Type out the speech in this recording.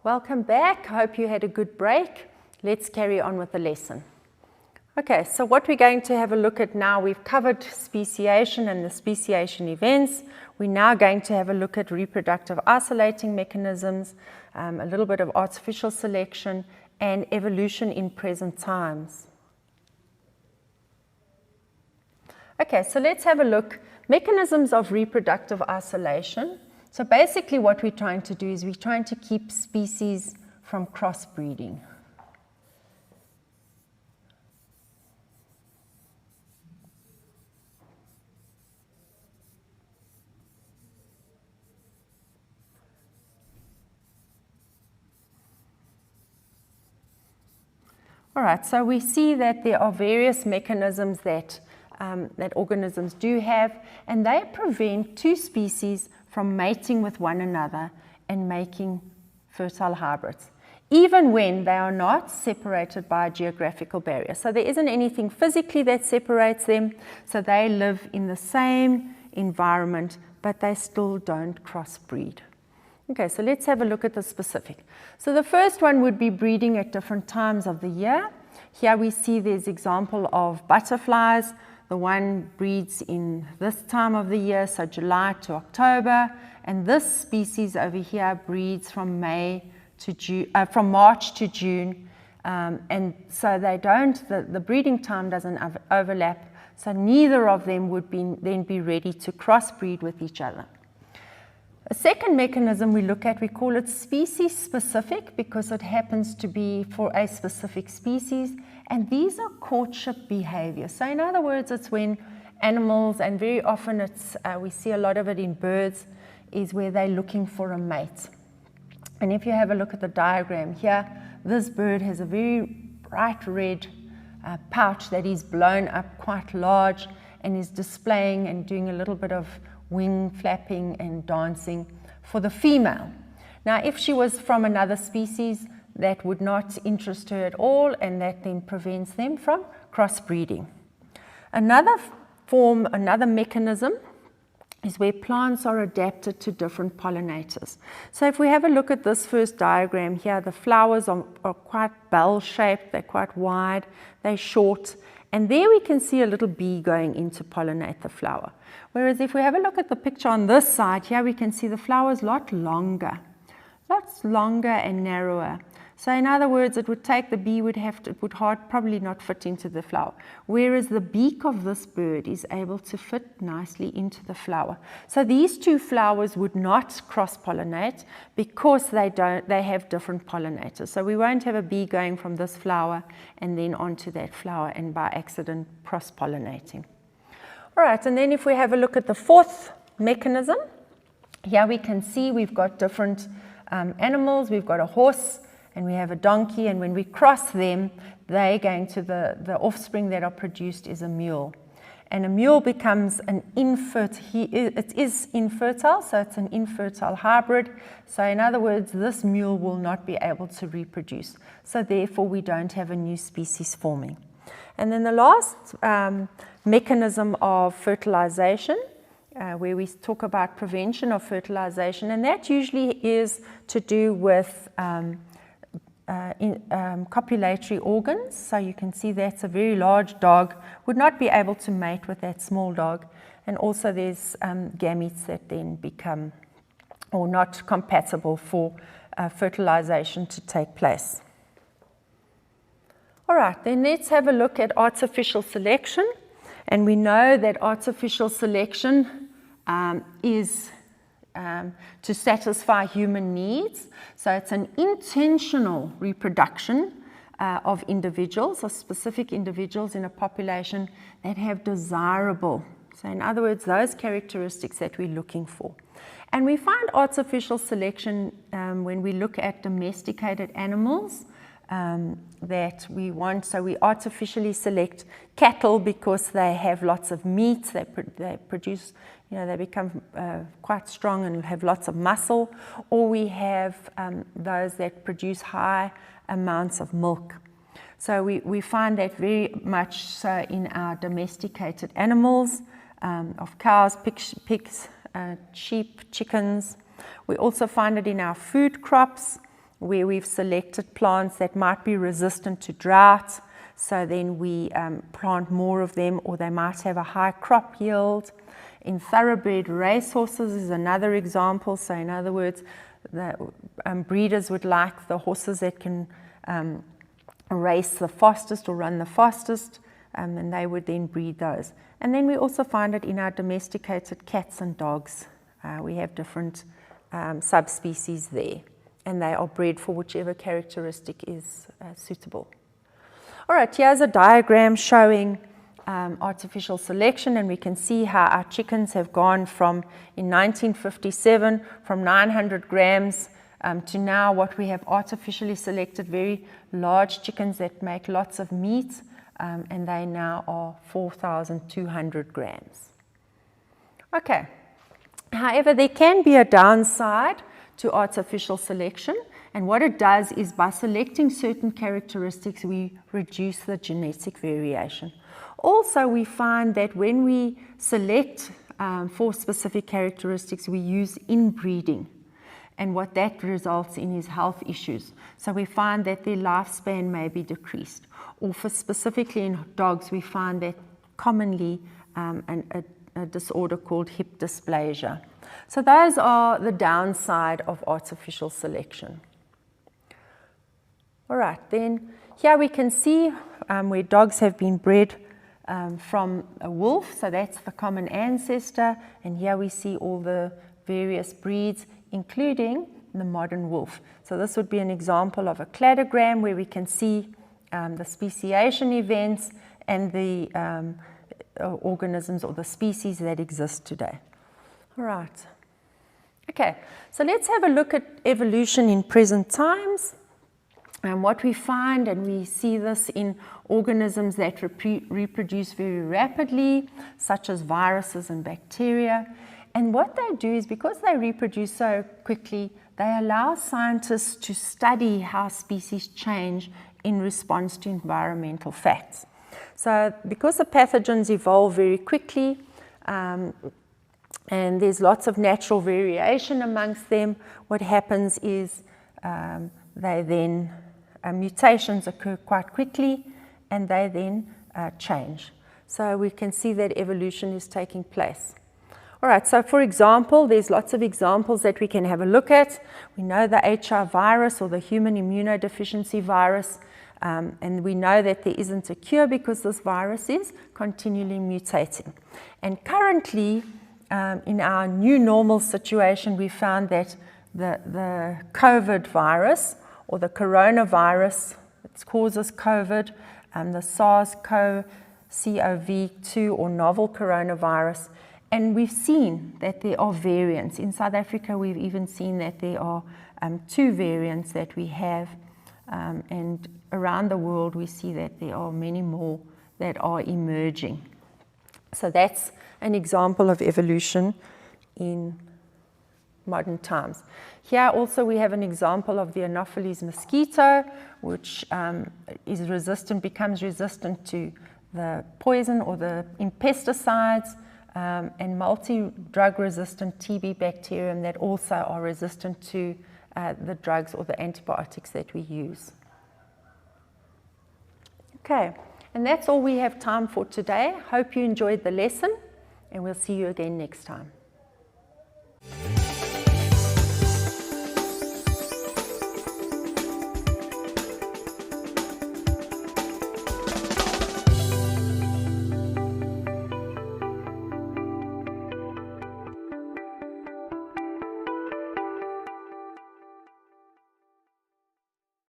Welcome back. Hope you had a good break. Let's carry on with the lesson. Okay, so what we're going to have a look at now, we've covered speciation and the speciation events. We're now going to have a look at reproductive isolating mechanisms, a little bit of artificial selection, and evolution in present times. Okay, so let's have a look. Mechanisms of reproductive isolation. So basically what we're trying to do is we're trying to keep species from crossbreeding. All right, so we see that there are various mechanisms that organisms do have, and they prevent two species from mating with one another and making fertile hybrids, even when they are not separated by a geographical barrier. So there isn't anything physically that separates them, so they live in the same environment, but they still don't crossbreed. Okay, so let's have a look at the specific. So the first one would be breeding at different times of the year. Here we see there's example of butterflies. The one breeds in this time of the year, so July to October, and this species over here breeds from March to June, and so they don't. The breeding time doesn't overlap, so neither of them would then be ready to crossbreed with each other. A second mechanism we look at, we call it species specific because it happens to be for a specific species, and these are courtship behaviors. So in other words, it's when animals, and very often we see a lot of it in birds, is where they're looking for a mate. And if you have a look at the diagram here, this bird has a very bright red pouch that is blown up quite large and is displaying and doing a little bit of wing flapping and dancing for the female. Now, if she was from another species, that would not interest her at all, and that then prevents them from crossbreeding. Another mechanism is where plants are adapted to different pollinators. So if we have a look at this first diagram here, the flowers are quite bell-shaped, they're quite wide, they're short, and there we can see a little bee going in to pollinate the flower. Whereas if we have a look at the picture on this side, here we can see the flowers lots longer and narrower. So in other words, it would take the bee probably not fit into the flower. Whereas the beak of this bird is able to fit nicely into the flower. So these two flowers would not cross-pollinate because they have different pollinators. So we won't have a bee going from this flower and then onto that flower and by accident cross-pollinating. All right, and then if we have a look at the fourth mechanism, here we can see we've got different animals. We've got a horse and we have a donkey, and when we cross them, they're going to the offspring that are produced is a mule. And a mule becomes an it is infertile, so it's an infertile hybrid. So in other words, this mule will not be able to reproduce. So therefore, we don't have a new species forming. And then the last mechanism of fertilization, where we talk about prevention of fertilization, and that usually is to do with copulatory organs. So you can see that's a very large dog would not be able to mate with that small dog, and also there's gametes that then become or not compatible for fertilization to take place. All right, then let's have a look at artificial selection, and we know that artificial selection is to satisfy human needs. So it's an intentional reproduction of individuals or specific individuals in a population that have desirable, so in other words, those characteristics that we're looking for. And we find artificial selection when we look at domesticated animals that we want. So we artificially select cattle because they have lots of meat, they produce, they become quite strong and have lots of muscle, or we have those that produce high amounts of milk. So we find that very much so in our domesticated animals of cows, pigs, sheep, chickens. We also find it in our food crops where we've selected plants that might be resistant to drought. So then we plant more of them, or they might have a high crop yield. In thoroughbred racehorses is another example. So in other words, the breeders would like the horses that can race the fastest or run the fastest, and they would then breed those. And then we also find it in our domesticated cats and dogs. We have different subspecies there, and they are bred for whichever characteristic is suitable. All right, here's a diagram showing artificial selection, and we can see how our chickens have gone from, in 1957, from 900 grams to now what we have artificially selected, very large chickens that make lots of meat, and they now are 4,200 grams. Okay, however, there can be a downside to artificial selection, and what it does is by selecting certain characteristics, we reduce the genetic variation. Also, we find that when we select for specific characteristics, we use inbreeding. And what that results in is health issues. So we find that their lifespan may be decreased. Or for specifically in dogs, we find that commonly a disorder called hip dysplasia. So those are the downside of artificial selection. All right, then here we can see where dogs have been bred from a wolf, so that's the common ancestor, and here we see all the various breeds, including the modern wolf. So this would be an example of a cladogram where we can see the speciation events and the organisms or the species that exist today. All right. Okay, so let's have a look at evolution in present times. And what we find, and we see this in organisms that reproduce very rapidly, such as viruses and bacteria. And what they do is, because they reproduce so quickly, they allow scientists to study how species change in response to environmental facts. So because the pathogens evolve very quickly, and there's lots of natural variation amongst them, what happens is they then mutations occur quite quickly, and they then change. So we can see that evolution is taking place. All right, so for example, there's lots of examples that we can have a look at. We know the HIV virus, or the human immunodeficiency virus, and we know that there isn't a cure because this virus is continually mutating. And currently, in our new normal situation, we found that the COVID virus, or the coronavirus, it causes COVID, the SARS-CoV-2 or novel coronavirus, and we've seen that there are variants. In South Africa, we've even seen that there are 2 variants that we have, and around the world we see that there are many more that are emerging. So that's an example of evolution in modern times. Here also we have an example of the Anopheles mosquito, which becomes resistant to the poison or the pesticides, and multi-drug resistant TB bacterium that also are resistant to the drugs or the antibiotics that we use. Okay, and that's all we have time for today. Hope you enjoyed the lesson, and we'll see you again next time.